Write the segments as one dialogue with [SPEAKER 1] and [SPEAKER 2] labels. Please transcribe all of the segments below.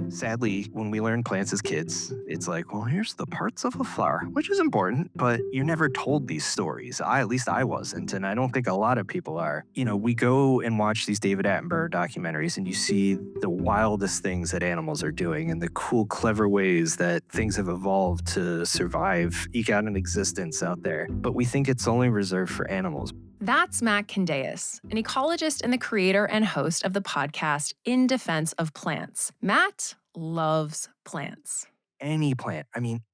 [SPEAKER 1] Sadly, when we learn plants as kids, it's like, well, here's the parts of a flower, which is important, but you're never told these stories. At least I wasn't, and I don't think a lot of people are. We go and watch these David Attenborough documentaries, and you see the wildest things that animals are doing and the cool, clever ways that things have evolved to survive, eke out an existence out there. But we think it's only reserved for animals.
[SPEAKER 2] That's Matt Candeias, an ecologist and the creator and host of the podcast In Defense of Plants. Matt loves plants.
[SPEAKER 1] Any plant,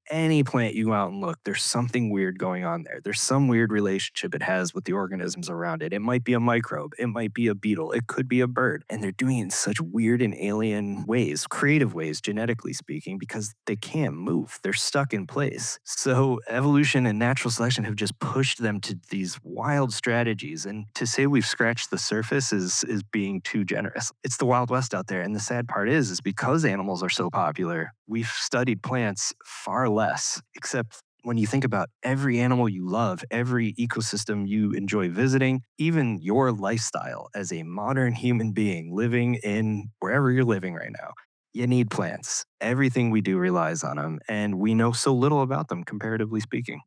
[SPEAKER 1] any plant you go out and look, there's something weird going on there. There's some weird relationship it has with the organisms around it. It might be a microbe, it might be a beetle, it could be a bird. And they're doing it in such weird and alien ways, creative ways, genetically speaking, because they can't move. They're stuck in place. So evolution and natural selection have just pushed them to these wild strategies. And to say we've scratched the surface is being too generous. It's the Wild West out there. And the sad part is because animals are so popular, we've studied plants far less, except when you think about every animal you love, every ecosystem you enjoy visiting, even your lifestyle as a modern human being living in wherever you're living right now, you need plants. Everything we do relies on them, and we know so little about them, comparatively speaking.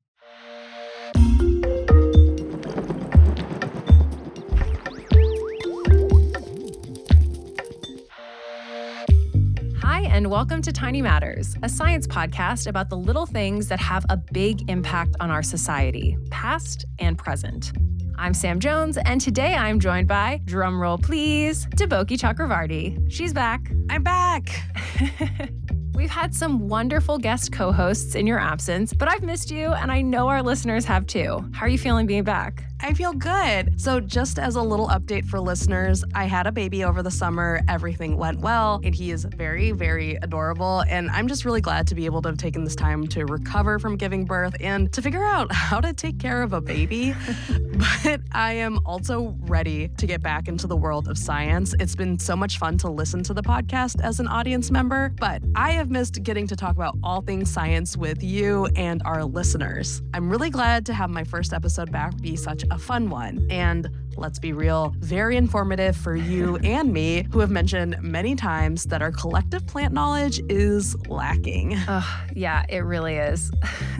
[SPEAKER 2] Hi, and welcome to Tiny Matters, a science podcast about the little things that have a big impact on our society, past and present. I'm Sam Jones, and today I'm joined by, drumroll please, Deboki Chakravarti. She's back.
[SPEAKER 3] I'm back.
[SPEAKER 2] We've had some wonderful guest co-hosts in your absence, but I've missed you, and I know our listeners have too. How are you feeling being back?
[SPEAKER 3] I feel good. So just as a little update for listeners, I had a baby over the summer. Everything went well, and he is very, very adorable. And I'm just really glad to be able to have taken this time to recover from giving birth and to figure out how to take care of a baby. But I am also ready to get back into the world of science. It's been so much fun to listen to the podcast as an audience member, but I have missed getting to talk about all things science with you and our listeners. I'm really glad to have my first episode back be such a fun one. And let's be real, very informative for you and me, who have mentioned many times that our collective plant knowledge is lacking.
[SPEAKER 2] Yeah, it really is.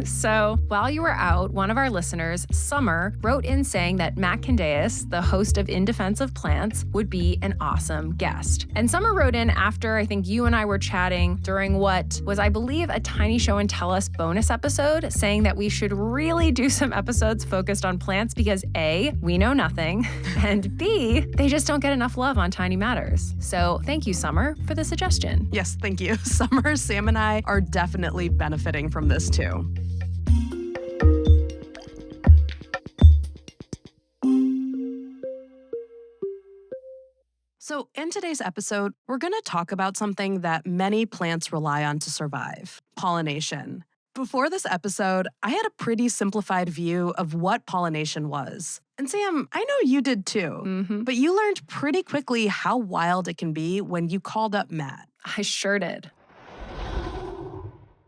[SPEAKER 2] So while you were out, one of our listeners, Summer, wrote in saying that Matt Candeias, the host of In Defense of Plants, would be an awesome guest. And Summer wrote in after I think you and I were chatting during what was, I believe, a Tiny Show and Tell Us bonus episode, saying that we should really do some episodes focused on plants because A, we know nothing, and B, they just don't get enough love on Tiny Matters. So thank you, Summer, for the suggestion.
[SPEAKER 3] Yes, thank you. Summer, Sam, and I are definitely benefiting from this too. So in today's episode, we're going to talk about something that many plants rely on to survive: pollination. Before this episode, I had a pretty simplified view of what pollination was. And Sam, I know you did too, but you learned pretty quickly how wild it can be when you called up Matt.
[SPEAKER 2] I sure did.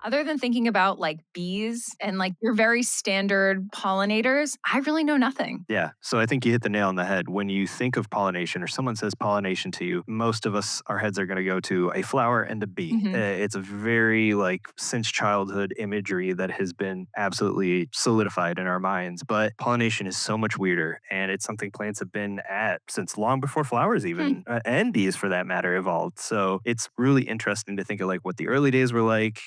[SPEAKER 2] Other than thinking about like bees and like your very standard pollinators, I really know nothing.
[SPEAKER 1] Yeah, so I think you hit the nail on the head. When you think of pollination or someone says pollination to you, most of us, our heads are going to go to a flower and a bee. It's a very since childhood imagery that has been absolutely solidified in our minds. But pollination is so much weirder, and it's something plants have been at since long before flowers even, and bees for that matter, evolved. So it's really interesting to think of what the early days were like.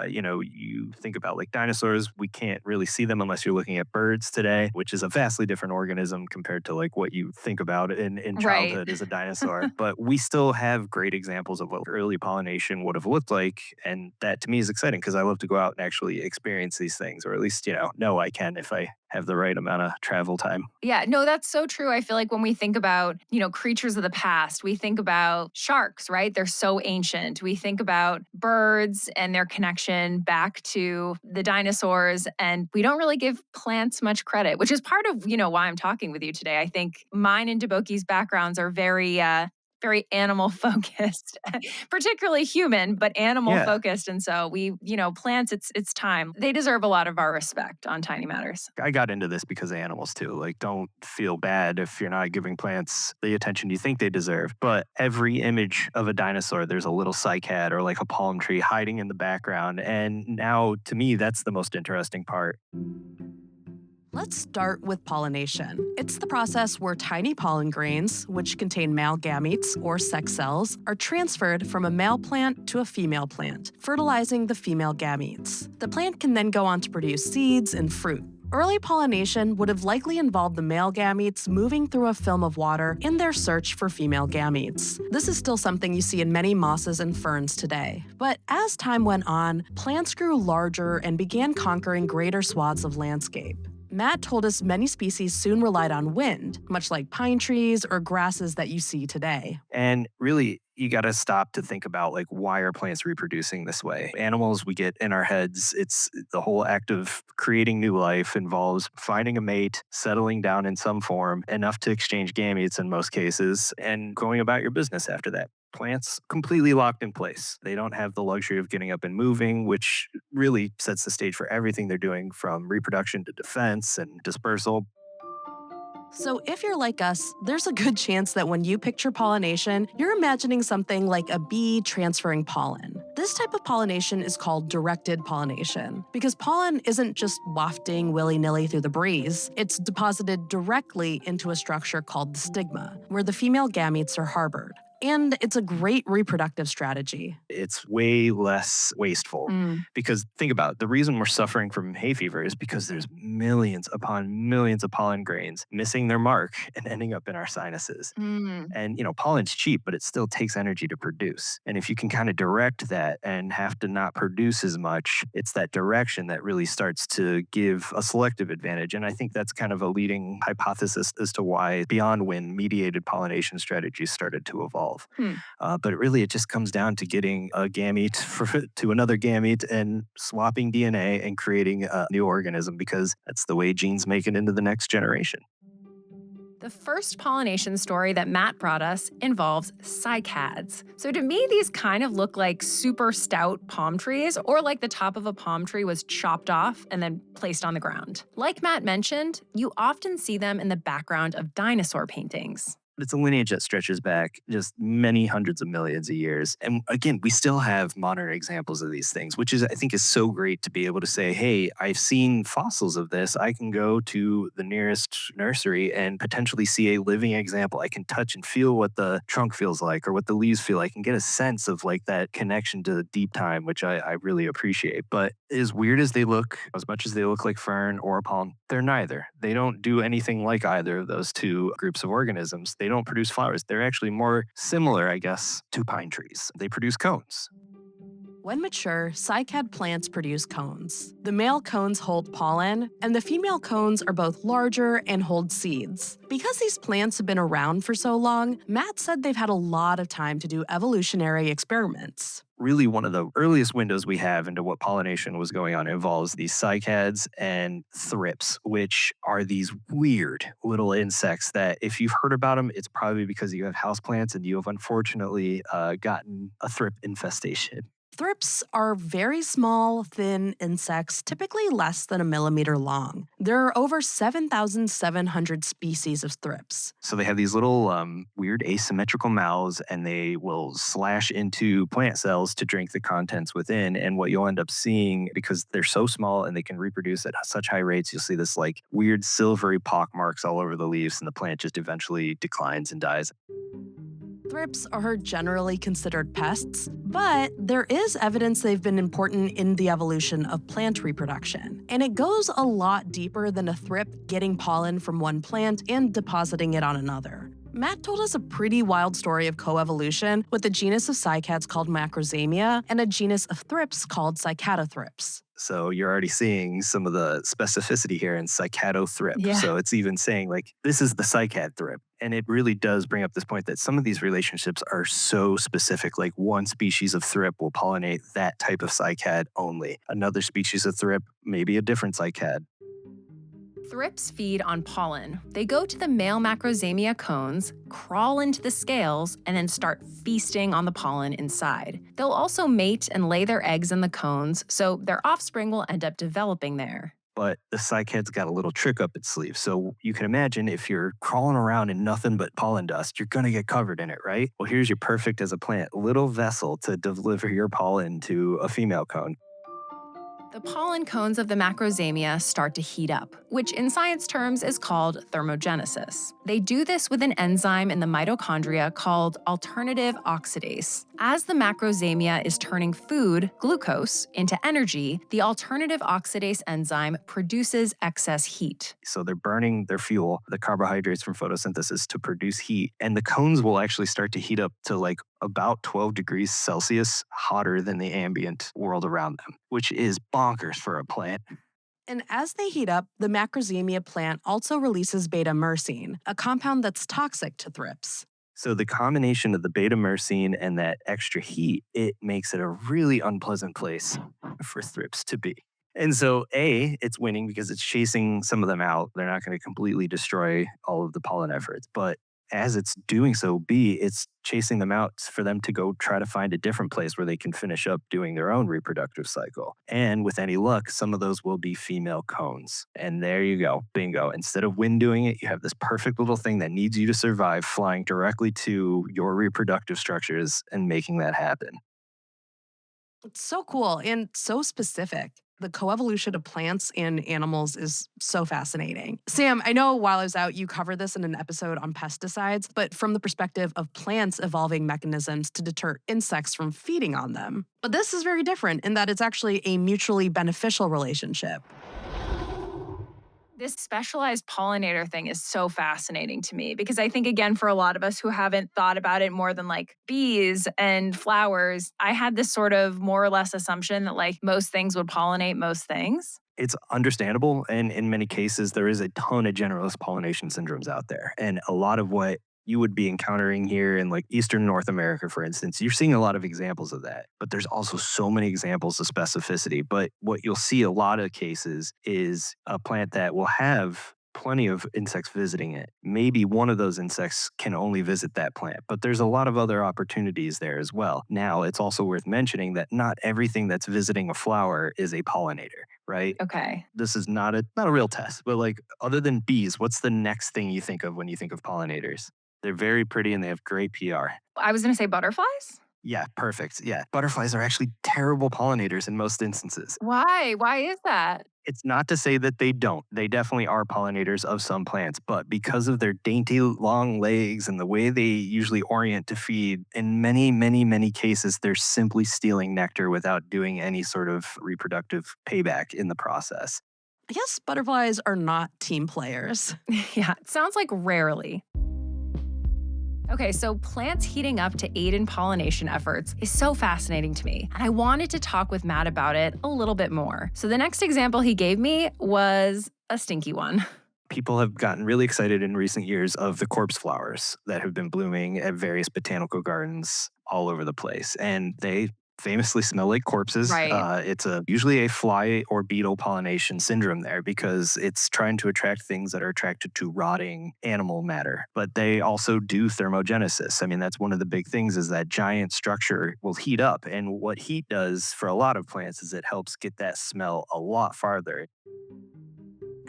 [SPEAKER 1] You think about dinosaurs, we can't really see them unless you're looking at birds today, which is a vastly different organism compared to what you think about in childhood as a dinosaur. But we still have great examples of what early pollination would have looked like. And that to me is exciting because I love to go out and actually experience these things, or at least, know I can if I have the right amount of travel time.
[SPEAKER 2] Yeah, no, that's so true. I feel like when we think about, creatures of the past, we think about sharks, right? They're so ancient. We think about birds and their connection back to the dinosaurs, and we don't really give plants much credit, which is part of, why I'm talking with you today. I think mine and Deboki's backgrounds are very very animal focused, particularly human, but animal
[SPEAKER 1] Yeah.
[SPEAKER 2] focused. And so plants, it's time. They deserve a lot of our respect on Tiny Matters.
[SPEAKER 1] I got into this because of animals too. Like, don't feel bad if you're not giving plants the attention you think they deserve. But every image of a dinosaur, there's a little cycad or like a palm tree hiding in the background. And now, to me, that's the most interesting part.
[SPEAKER 3] Let's start with pollination. It's the process where tiny pollen grains, which contain male gametes or sex cells, are transferred from a male plant to a female plant, fertilizing the female gametes. The plant can then go on to produce seeds and fruit. Early pollination would have likely involved the male gametes moving through a film of water in their search for female gametes. This is still something you see in many mosses and ferns today. But as time went on, plants grew larger and began conquering greater swaths of landscape. Matt told us many species soon relied on wind, much like pine trees or grasses that you see today.
[SPEAKER 1] And really, you got to stop to think about like, why are plants reproducing this way? Animals, we get in our heads. It's the whole act of creating new life involves finding a mate, settling down in some form, enough to exchange gametes in most cases, and going about your business after that. Plants completely locked in place. They don't have the luxury of getting up and moving, which really sets the stage for everything they're doing, from reproduction to defense and dispersal.
[SPEAKER 3] So if you're like us, there's a good chance that when you picture pollination, you're imagining something like a bee transferring pollen. This type of pollination is called directed pollination because pollen isn't just wafting willy-nilly through the breeze. It's deposited directly into a structure called the stigma, where the female gametes are harbored. And it's a great reproductive strategy.
[SPEAKER 1] It's way less wasteful
[SPEAKER 3] Mm.
[SPEAKER 1] because think about it, the reason we're suffering from hay fever is because there's millions upon millions of pollen grains missing their mark and ending up in our sinuses.
[SPEAKER 2] Mm.
[SPEAKER 1] And, pollen's cheap, but it still takes energy to produce. And if you can kind of direct that and have to not produce as much, it's that direction that really starts to give a selective advantage. And I think that's kind of a leading hypothesis as to why beyond wind mediated pollination strategies started to evolve.
[SPEAKER 2] Hmm.
[SPEAKER 1] But really, it just comes down to getting a gamete to another gamete and swapping DNA and creating a new organism, because that's the way genes make it into the next generation.
[SPEAKER 2] The first pollination story that Matt brought us involves cycads. So to me, these kind of look like super stout palm trees, or like the top of a palm tree was chopped off and then placed on the ground. Like Matt mentioned, you often see them in the background of dinosaur paintings.
[SPEAKER 1] It's a lineage that stretches back just many hundreds of millions of years. And again, we still have modern examples of these things, which I think is so great to be able to say, hey, I've seen fossils of this. I can go to the nearest nursery and potentially see a living example. I can touch and feel what the trunk feels like or what the leaves feel like and get a sense of like that connection to deep time, which I really appreciate. But as weird as they look, as much as they look like fern or a palm, they're neither. They don't do anything like either of those two groups of organisms. They don't produce flowers. They're actually more similar, I guess, to pine trees. They produce cones.
[SPEAKER 3] When mature, cycad plants produce cones. The male cones hold pollen, and the female cones are both larger and hold seeds. Because these plants have been around for so long, Matt said they've had a lot of time to do evolutionary experiments.
[SPEAKER 1] Really, one of the earliest windows we have into what pollination was going on involves these cycads and thrips, which are these weird little insects that if you've heard about them, it's probably because you have houseplants and you have unfortunately gotten a thrip infestation.
[SPEAKER 3] Thrips are very small, thin insects, typically less than a millimeter long. There are over 7,700 species of thrips.
[SPEAKER 1] So they have these little weird asymmetrical mouths, and they will slash into plant cells to drink the contents within. And what you'll end up seeing, because they're so small and they can reproduce at such high rates, you'll see this like weird silvery pock marks all over the leaves, and the plant just eventually declines and dies.
[SPEAKER 3] Thrips are generally considered pests, but there is evidence they've been important in the evolution of plant reproduction. And it goes a lot deeper than a thrip getting pollen from one plant and depositing it on another. Matt told us a pretty wild story of coevolution with a genus of cycads called Macrozemia and a genus of thrips called Cycadothrips.
[SPEAKER 1] So you're already seeing some of the specificity here in cycadothrip.
[SPEAKER 2] Yeah.
[SPEAKER 1] So it's even saying like, this is the cycad thrip. And it really does bring up this point that some of these relationships are so specific. Like one species of thrip will pollinate that type of cycad only. Another species of thrip, maybe a different cycad.
[SPEAKER 2] Thrips feed on pollen. They go to the male macrozamia cones, crawl into the scales, and then start feasting on the pollen inside. They'll also mate and lay their eggs in the cones, so their offspring will end up developing there.
[SPEAKER 1] But the cycad's got a little trick up its sleeve. So you can imagine if you're crawling around in nothing but pollen dust, you're going to get covered in it, right? Well, here's your perfect as a plant little vessel to deliver your pollen to a female cone.
[SPEAKER 2] The pollen cones of the macrozamia start to heat up, which in science terms is called thermogenesis. They do this with an enzyme in the mitochondria called alternative oxidase. As the macrozamia is turning food, glucose, into energy, the alternative oxidase enzyme produces excess heat.
[SPEAKER 1] So they're burning their fuel, the carbohydrates from photosynthesis, to produce heat. And the cones will actually start to heat up to like about 12 degrees Celsius hotter than the ambient world around them, which is bonkers for a plant.
[SPEAKER 3] And as they heat up, the macrozamia plant also releases beta-myrcene, a compound that's toxic to thrips.
[SPEAKER 1] So the combination of the beta-myrcene and that extra heat, it makes it a really unpleasant place for thrips to be. And so A, it's winning because it's chasing some of them out. They're not going to completely destroy all of the pollen efforts. But as it's doing so, B, it's chasing them out for them to go try to find a different place where they can finish up doing their own reproductive cycle. And with any luck, some of those will be female cones. And there you go, bingo. Instead of wind doing it, you have this perfect little thing that needs you to survive flying directly to your reproductive structures and making that happen.
[SPEAKER 3] It's so cool and so specific. The coevolution of plants and animals is so fascinating. Sam, I know while I was out, you covered this in an episode on pesticides, but from the perspective of plants evolving mechanisms to deter insects from feeding on them. But this is very different in that it's actually a mutually beneficial relationship.
[SPEAKER 2] This specialized pollinator thing is so fascinating to me because I think, again, for a lot of us who haven't thought about it more than like bees and flowers, I had this sort of more or less assumption that like most things would pollinate most things.
[SPEAKER 1] It's understandable. And in many cases, there is a ton of generalist pollination syndromes out there. And a lot of what you would be encountering here in like Eastern North America, for instance, you're seeing a lot of examples of that. But there's also so many examples of specificity. But what you'll see a lot of cases is a plant that will have plenty of insects visiting it. Maybe one of those insects can only visit that plant, but there's a lot of other opportunities there as well. Now, it's also worth mentioning that not everything that's visiting a flower is a pollinator, right?
[SPEAKER 2] Okay.
[SPEAKER 1] This is not a real test, but like other than bees, what's the next thing you think of when you think of pollinators? They're very pretty and they have great PR.
[SPEAKER 2] I was going to say butterflies.
[SPEAKER 1] Yeah, perfect. Yeah. Butterflies are actually terrible pollinators in most instances.
[SPEAKER 2] Why? Why is that?
[SPEAKER 1] It's not to say that they don't. They definitely are pollinators of some plants, but because of their dainty long legs and the way they usually orient to feed, in many, many, many cases, they're simply stealing nectar without doing any sort of reproductive payback in the process.
[SPEAKER 3] I guess butterflies are not team players.
[SPEAKER 2] Yeah, it sounds like rarely. Okay, so plants heating up to aid in pollination efforts is so fascinating to me, and I wanted to talk with Matt about it a little bit more. So the next example he gave me was a stinky one.
[SPEAKER 1] People have gotten really excited in recent years of the corpse flowers that have been blooming at various botanical gardens all over the place, and they famously smell like corpses.
[SPEAKER 2] Right.
[SPEAKER 1] It's usually a fly or beetle pollination syndrome there because it's trying to attract things that are attracted to rotting animal matter. But they also do thermogenesis. I mean, that's one of the big things is that giant structure will heat up. And what heat does for a lot of plants is it helps get that smell a lot farther.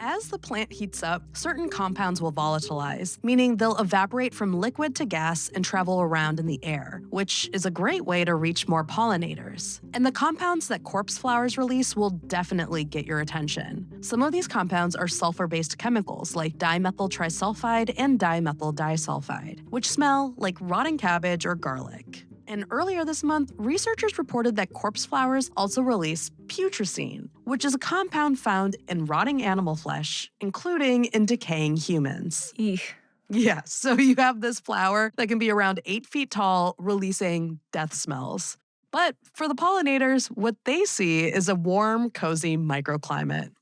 [SPEAKER 3] As the plant heats up, certain compounds will volatilize, meaning they'll evaporate from liquid to gas and travel around in the air, which is a great way to reach more pollinators. And the compounds that corpse flowers release will definitely get your attention. Some of these compounds are sulfur-based chemicals like dimethyl trisulfide and dimethyl disulfide, which smell like rotting cabbage or garlic. And earlier this month, researchers reported that corpse flowers also release putrescine, which is a compound found in rotting animal flesh, including in decaying humans.
[SPEAKER 2] Eek.
[SPEAKER 3] Yeah, so you have this flower that can be around 8 feet tall, releasing death smells. But for the pollinators, what they see is a warm, cozy microclimate.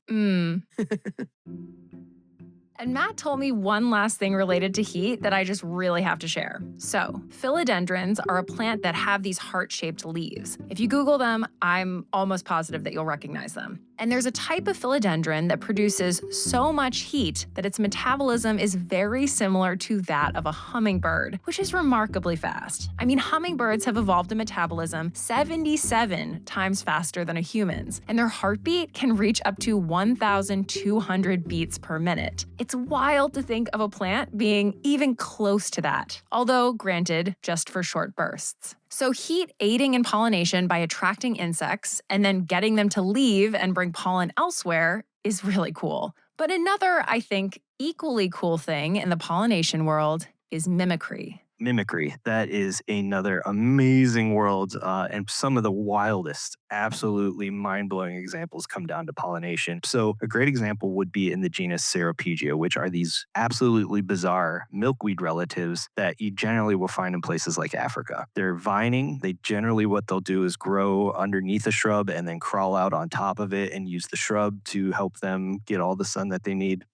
[SPEAKER 2] And Matt told me one last thing related to heat that I just really have to share. So, philodendrons are a plant that have these heart-shaped leaves. If you Google them, I'm almost positive that you'll recognize them. And there's a type of philodendron that produces so much heat that its metabolism is very similar to that of a hummingbird, which is remarkably fast. I mean, hummingbirds have evolved a metabolism 77 times faster than a human's, and their heartbeat can reach up to 1,200 beats per minute. It's wild to think of a plant being even close to that, although granted, just for short bursts. So heat aiding in pollination by attracting insects and then getting them to leave and bring pollen elsewhere is really cool. But another, I think, equally cool thing in the pollination world is mimicry.
[SPEAKER 1] Mimicry. That is another amazing world, and some of the wildest, absolutely mind-blowing examples come down to pollination. So a great example would be in the genus Ceropegia, which are these absolutely bizarre milkweed relatives that you generally will find in places like Africa. They're vining. What they'll do is grow underneath a shrub and then crawl out on top of it and use the shrub to help them get all the sun that they need.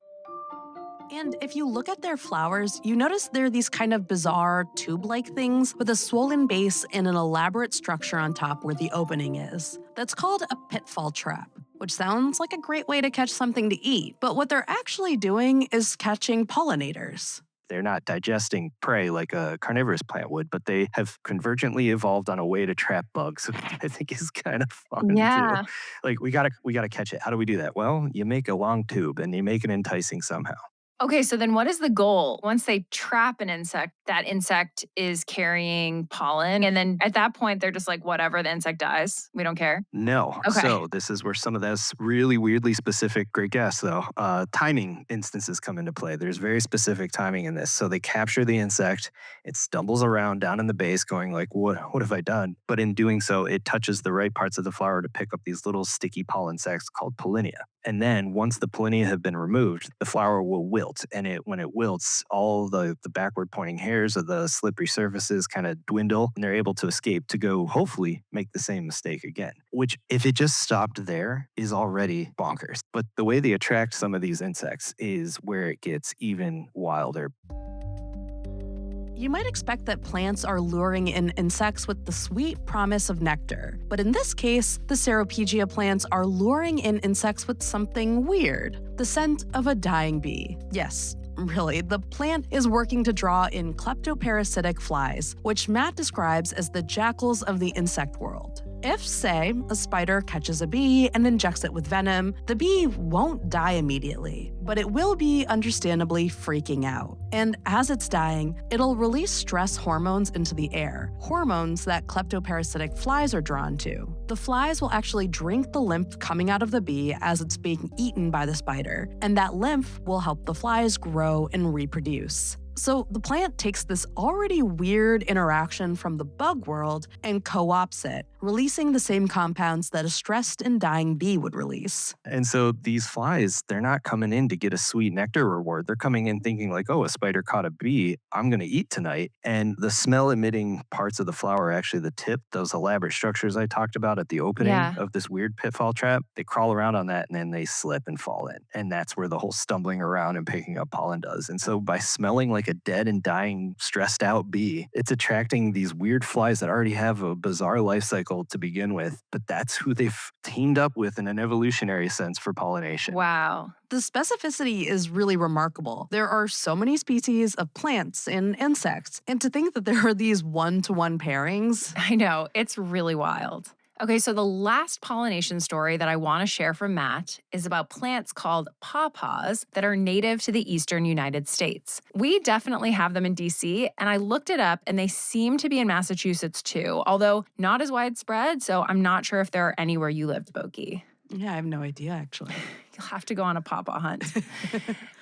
[SPEAKER 3] And if you look at their flowers, you notice they're these kind of bizarre tube-like things with a swollen base and an elaborate structure on top where the opening is. That's called a pitfall trap, which sounds like a great way to catch something to eat. But what they're actually doing is catching pollinators.
[SPEAKER 1] They're not digesting prey like a carnivorous plant would, but they have convergently evolved on a way to trap bugs, which I think is kind of fun too.
[SPEAKER 2] Yeah.
[SPEAKER 1] Like we gotta catch it. How do we do that? Well, you make a long tube and you make it enticing somehow.
[SPEAKER 2] Okay, so then what is the goal? Once they trap an insect, that insect is carrying pollen. And then at that point, they're just like, whatever, the insect dies. We don't care.
[SPEAKER 1] No.
[SPEAKER 2] Okay.
[SPEAKER 1] So this is where some of those really weirdly specific, great guess though, timing instances come into play. There's very specific timing in this. So they capture the insect, it stumbles around down in the base going like, what have I done? But in doing so, it touches the right parts of the flower to pick up these little sticky pollen sacs called pollinia. And then once the pollinia have been removed, the flower will wilt. And when it wilts, all the backward pointing hairs of the slippery surfaces kind of dwindle and they're able to escape to go hopefully make the same mistake again. Which, if it just stopped there, is already bonkers. But the way they attract some of these insects is where it gets even wilder.
[SPEAKER 3] You might expect that plants are luring in insects with the sweet promise of nectar, but in this case, the Ceropegia plants are luring in insects with something weird, the scent of a dying bee. Yes, really, the plant is working to draw in kleptoparasitic flies, which Matt describes as the jackals of the insect world. If, say, a spider catches a bee and injects it with venom, the bee won't die immediately, but it will be understandably freaking out. And as it's dying, it'll release stress hormones into the air, hormones that kleptoparasitic flies are drawn to. The flies will actually drink the lymph coming out of the bee as it's being eaten by the spider, and that lymph will help the flies grow and reproduce. So the plant takes this already weird interaction from the bug world and co-opts it, releasing the same compounds that a stressed and dying bee would release.
[SPEAKER 1] And so these flies, they're not coming in to get a sweet nectar reward. They're coming in thinking like, oh, a spider caught a bee, I'm going to eat tonight. And the smell emitting parts of the flower are actually the tip, those elaborate structures I talked about at the opening of this weird pitfall trap. They crawl around on that and then they slip and fall in. And that's where the whole stumbling around and picking up pollen does. And so by smelling like a dead and dying, stressed out bee, it's attracting these weird flies that already have a bizarre life cycle to begin with. But that's who they've teamed up with in an evolutionary sense for pollination.
[SPEAKER 2] Wow.
[SPEAKER 3] The specificity is really remarkable. There are so many species of plants and insects, and to think that there are these one-to-one pairings.
[SPEAKER 2] I know, it's really wild. Okay, so the last pollination story that I want to share from Matt is about plants called Pawpaws that are native to the eastern United States. We definitely have them in DC, and I looked it up, and they seem to be in Massachusetts too, although not as widespread, so I'm not sure if they're anywhere you lived, Boki.
[SPEAKER 3] Yeah, I have no idea, actually.
[SPEAKER 2] You'll have to go on a pawpaw hunt.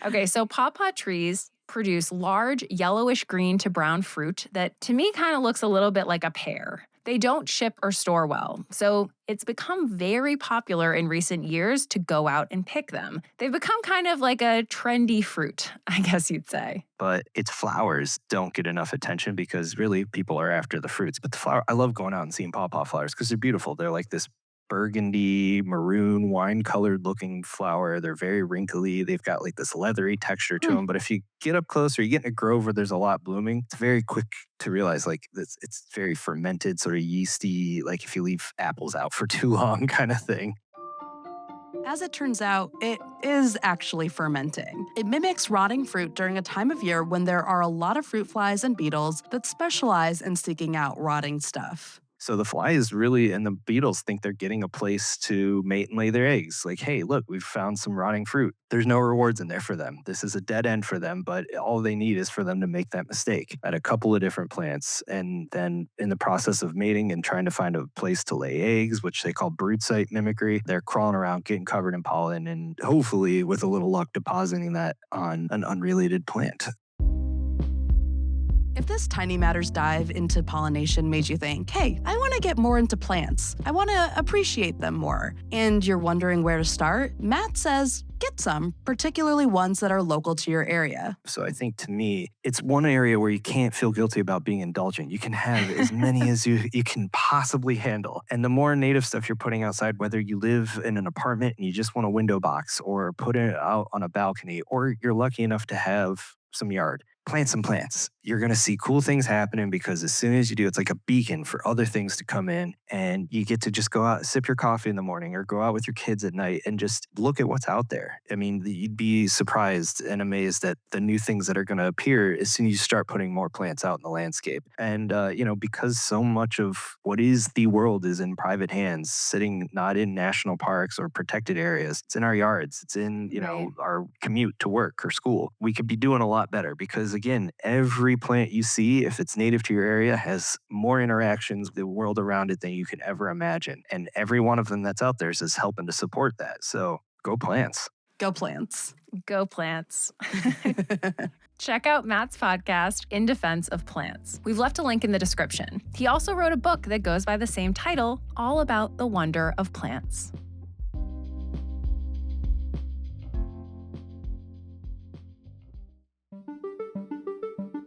[SPEAKER 2] Okay, so pawpaw trees produce large yellowish green to brown fruit that to me kind of looks a little bit like a pear. They don't ship or store well, so it's become very popular in recent years to go out and pick them. They've become kind of like a trendy fruit, I guess you'd say.
[SPEAKER 1] But its flowers don't get enough attention because really people are after the fruits. But the flower, I love going out and seeing pawpaw flowers because they're beautiful. They're like this burgundy, maroon, wine-colored looking flower. They're very wrinkly. They've got like this leathery texture to them. But if you get up close or you get in a grove where there's a lot blooming, it's very quick to realize like it's very fermented, sort of yeasty, like if you leave apples out for too long kind of thing.
[SPEAKER 3] As it turns out, it is actually fermenting. It mimics rotting fruit during a time of year when there are a lot of fruit flies and beetles that specialize in seeking out rotting stuff.
[SPEAKER 1] So the flies really and the beetles think they're getting a place to mate and lay their eggs. Like, hey, look, we've found some rotting fruit. There's no rewards in there for them. This is a dead end for them, but all they need is for them to make that mistake at a couple of different plants. And then in the process of mating and trying to find a place to lay eggs, which they call brood site mimicry, they're crawling around getting covered in pollen and hopefully, with a little luck, depositing that on an unrelated plant.
[SPEAKER 3] If this Tiny Matters dive into pollination made you think, hey, I want to get more into plants, I want to appreciate them more, and you're wondering where to start, Matt says get some, particularly ones that are local to your area.
[SPEAKER 1] So I think to me, it's one area where you can't feel guilty about being indulgent. You can have as many as you can possibly handle. And the more native stuff you're putting outside, whether you live in an apartment and you just want a window box or put it out on a balcony, or you're lucky enough to have some yard, plant some plants. You're going to see cool things happening because as soon as you do, it's like a beacon for other things to come in. And you get to just go out, sip your coffee in the morning or go out with your kids at night and just look at what's out there. I mean, you'd be surprised and amazed at the new things that are going to appear as soon as you start putting more plants out in the landscape. And, because so much of what is the world is in private hands, sitting not in national parks or protected areas, it's in our yards, it's in,
[SPEAKER 2] Right.
[SPEAKER 1] our commute to work or school. We could be doing a lot better because, again, every plant you see, if it's native to your area, has more interactions with the world around it than you can ever imagine. And every one of them that's out there is helping to support that. So go plants.
[SPEAKER 3] Go plants.
[SPEAKER 2] Go plants. Check out Matt's podcast, In Defense of Plants. We've left a link in the description. He also wrote a book that goes by the same title, all about the wonder of plants.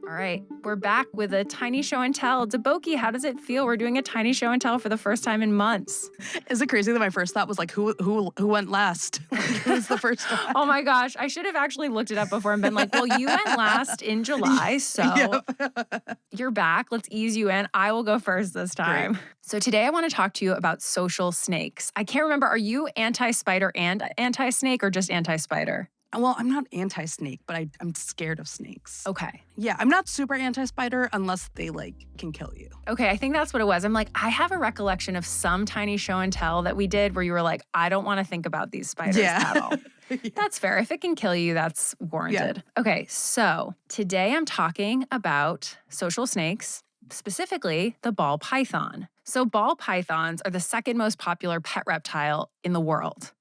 [SPEAKER 2] All right, we're back with a tiny show and tell. Deboki, how does it feel? We're doing a tiny show and tell for the first time in months.
[SPEAKER 3] Is it crazy that my first thought was like, who went last? Who was the first one?
[SPEAKER 2] Oh my gosh, I should have actually looked it up before and been like, well, you went last in July, so
[SPEAKER 3] Yep.
[SPEAKER 2] you're back. Let's ease you in. I will go first this time.
[SPEAKER 3] Great.
[SPEAKER 2] So today I want to talk to you about social snakes. I can't remember, are you anti-spider and anti-snake or just anti-spider?
[SPEAKER 3] Well, I'm not anti-snake, but I'm scared of snakes.
[SPEAKER 2] Okay.
[SPEAKER 3] Yeah, I'm not super anti-spider unless they can kill you.
[SPEAKER 2] Okay, I think that's what it was. I'm like, I have a recollection of some tiny show and tell that we did where you were like, I don't want to think about these spiders at all.
[SPEAKER 3] Yeah.
[SPEAKER 2] That's fair. If it can kill you, that's warranted. Okay, so today I'm talking about social snakes, specifically the ball python. So ball pythons are the second most popular pet reptile in the world.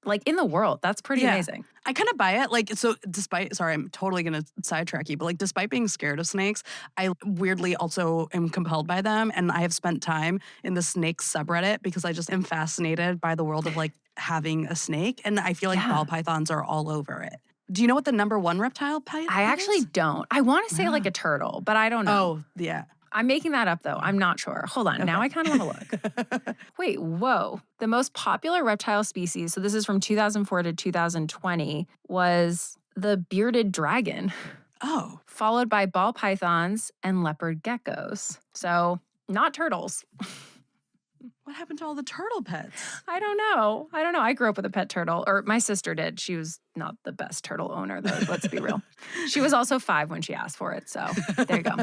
[SPEAKER 2] That's pretty
[SPEAKER 3] Yeah.
[SPEAKER 2] amazing.
[SPEAKER 3] I kind of buy it. Sorry, I'm totally going to sidetrack you, but despite being scared of snakes, I weirdly also am compelled by them. And I have spent time in the snake subreddit because I just am fascinated by the world of having a snake. And I feel like
[SPEAKER 2] Yeah.
[SPEAKER 3] ball pythons are all over it. Do you know what the number one reptile python
[SPEAKER 2] I actually
[SPEAKER 3] is?
[SPEAKER 2] don't. I want to say
[SPEAKER 3] Yeah.
[SPEAKER 2] like a turtle, but I don't know.
[SPEAKER 3] Oh, yeah.
[SPEAKER 2] I'm making that up though. I'm not sure. Hold on. Now I kind of want to look. Wait, whoa. The most popular reptile species, so this is from 2004 to 2020, was the bearded dragon,
[SPEAKER 3] Oh,
[SPEAKER 2] followed by ball pythons and leopard geckos. So, not turtles.
[SPEAKER 3] what happened to all the turtle pets?
[SPEAKER 2] I don't know. I grew up with a pet turtle, or my sister did. She was not the best turtle owner, though. Let's be real. She was also 5 when she asked for it. So there you go.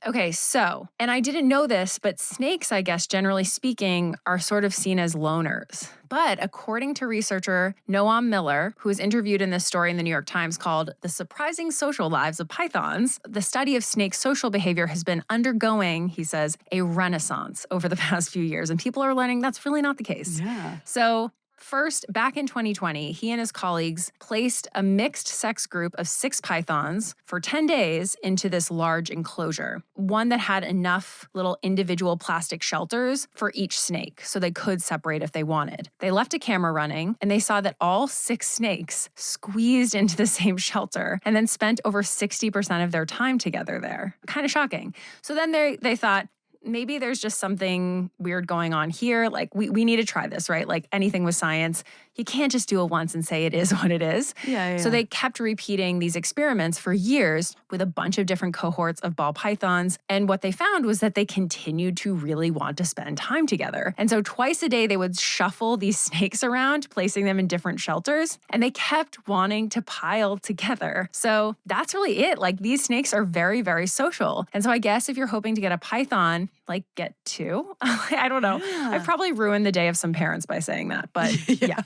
[SPEAKER 2] Okay, so, and I didn't know this, but snakes, I guess, generally speaking, are sort of seen as loners. But according to researcher Noam Miller, who was interviewed in this story in the New York Times called The Surprising Social Lives of Pythons, the study of snake social behavior has been undergoing, he says, a renaissance over the past few years. And people are learning that's really not the case.
[SPEAKER 3] Yeah.
[SPEAKER 2] So, first, back in 2020, he and his colleagues placed a mixed sex group of 6 pythons for 10 days into this large enclosure, one that had enough little individual plastic shelters for each snake so they could separate if they wanted. They left a camera running and they saw that all 6 snakes squeezed into the same shelter and then spent over 60% of their time together there. Kind of shocking. So then they thought, maybe there's just something weird going on here. Like, we need to try this, right? Like anything with science, you can't just do it once and say it is what it is.
[SPEAKER 3] Yeah.
[SPEAKER 2] So they kept repeating these experiments for years with a bunch of different cohorts of ball pythons. And what they found was that they continued to really want to spend time together. And so twice a day, they would shuffle these snakes around, placing them in different shelters. And they kept wanting to pile together. So that's really it. Like, these snakes are very, very social. And so I guess if you're hoping to get a python, like, get two. I don't know.
[SPEAKER 3] Yeah.
[SPEAKER 2] I've probably ruined the day of some parents by saying that, but yeah.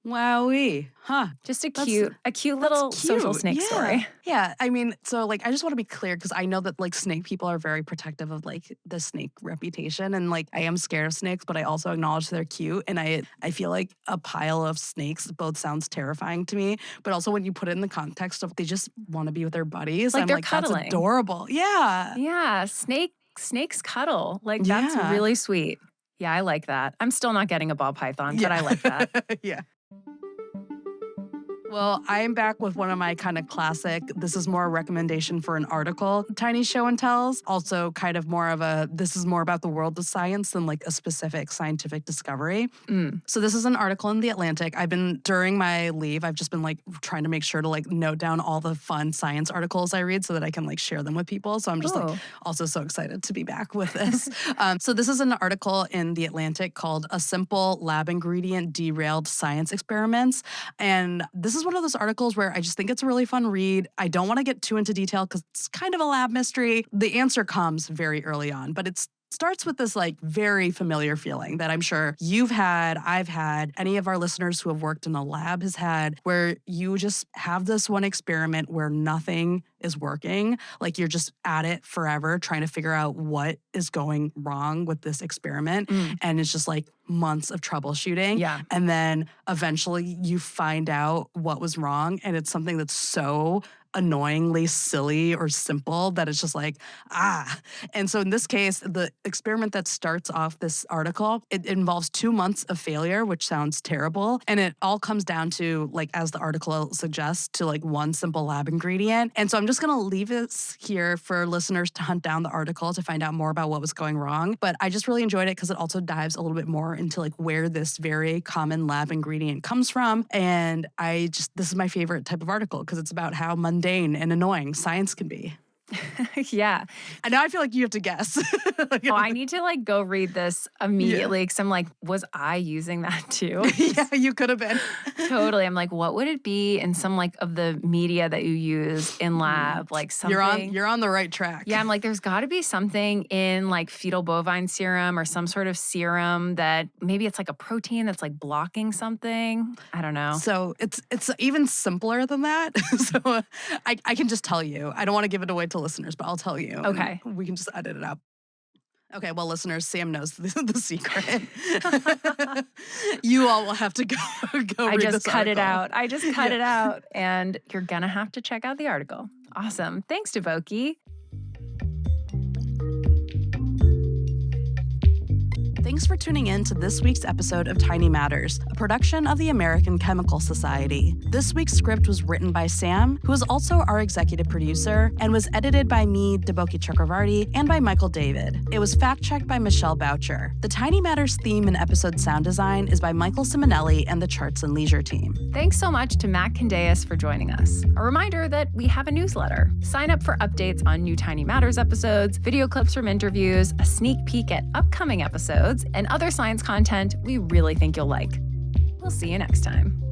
[SPEAKER 3] Wowee. Huh.
[SPEAKER 2] Just a cute little social snake story.
[SPEAKER 3] Yeah. I mean, so like, I just want to be clear because I know that like snake people are very protective of like the snake reputation. And like, I am scared of snakes, but I also acknowledge they're cute. And I feel like a pile of snakes both sounds terrifying to me. But also when you put it in the context of they just want to be with their buddies,
[SPEAKER 2] Like,
[SPEAKER 3] I'm
[SPEAKER 2] they're
[SPEAKER 3] like,
[SPEAKER 2] cuddling.
[SPEAKER 3] that's adorable. Yeah.
[SPEAKER 2] Yeah. Snakes cuddle. Like, that's really sweet. Yeah, I like that. I'm still not getting a ball python, but I like that.
[SPEAKER 3] Yeah. Well, I am back with one of my kind of classic, this is more a recommendation for an article, tiny show and tells. Also kind of more of a, this is more about the world of science than like a specific scientific discovery. So this is an article in The Atlantic. During my leave, I've just been like trying to make sure to like note down all the fun science articles I read so that I can like share them with people. So I'm just like also so excited to be back with this. So this is an article in The Atlantic called A Simple Lab Ingredient Derailed Science Experiments. And this is one of those articles where I just think it's a really fun read. I don't want to get too into detail because it's kind of a lab mystery. The answer comes very early on, but it starts with this like very familiar feeling that I'm sure you've had, I've had, any of our listeners who have worked in a lab has had, where you just have this one experiment where nothing is working. Like, you're just at it forever trying to figure out what is going wrong with this experiment. And it's just like months of troubleshooting.
[SPEAKER 2] Yeah.
[SPEAKER 3] And then eventually you find out what was wrong. And it's something that's so annoyingly silly or simple that it's just like, And so in this case, the experiment that starts off this article, it involves 2 months of failure, which sounds terrible. And it all comes down to, like, as the article suggests, to like one simple lab ingredient. And so I'm just going to leave this here for listeners to hunt down the article to find out more about what was going wrong. But I just really enjoyed it because it also dives a little bit more into like where this very common lab ingredient comes from. And this is my favorite type of article because it's about how mundane and annoying science can be.
[SPEAKER 2] Yeah.
[SPEAKER 3] And now I feel like you have to guess.
[SPEAKER 2] I need to like go read this immediately because I'm like, was I using that too?
[SPEAKER 3] Yeah, you could have been.
[SPEAKER 2] Totally. I'm like, what would it be in some like of the media that you use in lab? Like something.
[SPEAKER 3] You're on the right track.
[SPEAKER 2] Yeah, I'm like, there's got to be something in like fetal bovine serum or some sort of serum that maybe it's like a protein that's like blocking something. I don't know.
[SPEAKER 3] So it's even simpler than that. So I can just tell you. I don't want to give it away to listeners, but I'll tell you.
[SPEAKER 2] Okay.
[SPEAKER 3] We can just edit it out. Okay, well, listeners, Sam knows the secret. You all will have to go read this article.
[SPEAKER 2] I just cut it out, and you're going to have to check out the article. Awesome. Thanks, Devoki.
[SPEAKER 3] Thanks for tuning in to this week's episode of Tiny Matters, a production of the American Chemical Society. This week's script was written by Sam, who is also our executive producer, and was edited by me, Deboki Chakravarti, and by Michael David. It was fact-checked by Michelle Boucher. The Tiny Matters theme and episode sound design is by Michael Simonelli and the Charts and Leisure team.
[SPEAKER 2] Thanks so much to Matt Candeias for joining us. A reminder that we have a newsletter. Sign up for updates on new Tiny Matters episodes, video clips from interviews, a sneak peek at upcoming episodes, and other science content we really think you'll like. We'll see you next time.